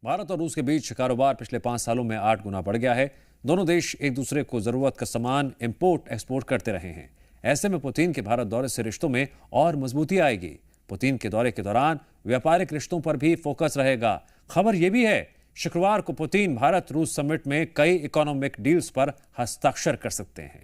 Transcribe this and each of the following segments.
भारत और रूस के बीच कारोबार पिछले 5 सालों में 8 गुना बढ़ गया है। दोनों देश एक दूसरे को जरूरत का सामान इंपोर्ट एक्सपोर्ट करते रहे हैं। ऐसे में पुतिन के भारत दौरे से रिश्तों में और मजबूती आएगी। पुतिन के दौरे के दौरान व्यापारिक रिश्तों पर भी फोकस रहेगा। खबर यह भी है, शुक्रवार को पुतिन भारत रूस समिट में कई इकोनॉमिक डील्स पर हस्ताक्षर कर सकते हैं।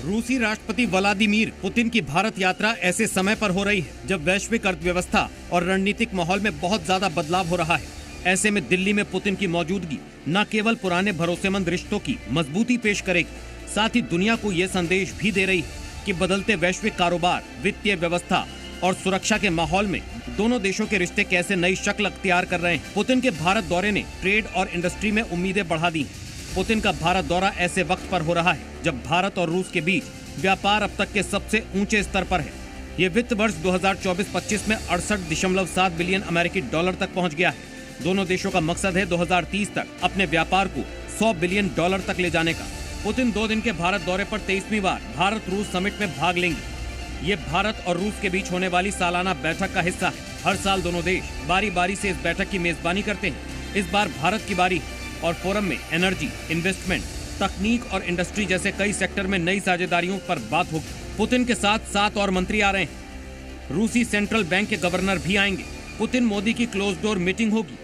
रूसी राष्ट्रपति व्लादिमीर पुतिन की भारत यात्रा ऐसे समय पर हो रही है जब वैश्विक अर्थव्यवस्था और रणनीतिक माहौल में बहुत ज्यादा बदलाव हो रहा है। ऐसे में दिल्ली में पुतिन की मौजूदगी न केवल पुराने भरोसेमंद रिश्तों की मजबूती पेश करेगी, साथ ही दुनिया को ये संदेश भी दे रही है कि बदलते वैश्विक कारोबार, वित्तीय व्यवस्था और सुरक्षा के माहौल में दोनों देशों के रिश्ते कैसे नई शक्ल अख्तियार कर रहे हैं। पुतिन के भारत दौरे ने ट्रेड और इंडस्ट्री में उम्मीदें बढ़ा दी हैं। पुतिन का भारत दौरा ऐसे वक्त पर हो रहा है जब भारत और रूस के बीच व्यापार अब तक के सबसे ऊंचे स्तर पर है। ये वित्त वर्ष 2024-25 में 68.7 बिलियन अमेरिकी डॉलर तक पहुंच गया है। दोनों देशों का मकसद है 2030 तक अपने व्यापार को 100 बिलियन डॉलर तक ले जाने का। पुतिन 2 दिन के भारत दौरे पर 23वीं बार भारत रूस समिट में भाग लेंगे। ये भारत और रूस के बीच होने वाली सालाना बैठक का हिस्सा है। हर साल दोनों देश बारी बारी से इस बैठक की मेजबानी करते हैं। इस बार भारत की बारी है और फोरम में एनर्जी, इन्वेस्टमेंट, तकनीक और इंडस्ट्री जैसे कई सेक्टर में नई साझेदारियों पर बात होगी। पुतिन के साथ 7 और मंत्री आ रहे हैं। रूसी सेंट्रल बैंक के गवर्नर भी आएंगे। पुतिन मोदी की क्लोज डोर मीटिंग होगी।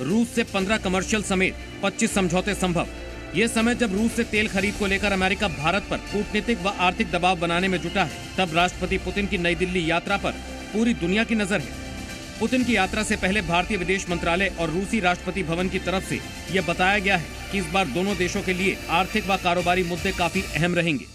रूस से 15 कमर्शियल समेत 25 समझौते संभव। ये समय जब रूस से तेल खरीद को लेकर अमेरिका भारत पर कूटनीतिक व आर्थिक दबाव बनाने में जुटा है, तब राष्ट्रपति पुतिन की नई दिल्ली यात्रा पर पूरी दुनिया की नजर है। पुतिन की यात्रा से पहले भारतीय विदेश मंत्रालय और रूसी राष्ट्रपति भवन की तरफ से यह बताया गया है कि इस बार दोनों देशों के लिए आर्थिक व कारोबारी मुद्दे काफी अहम रहेंगे।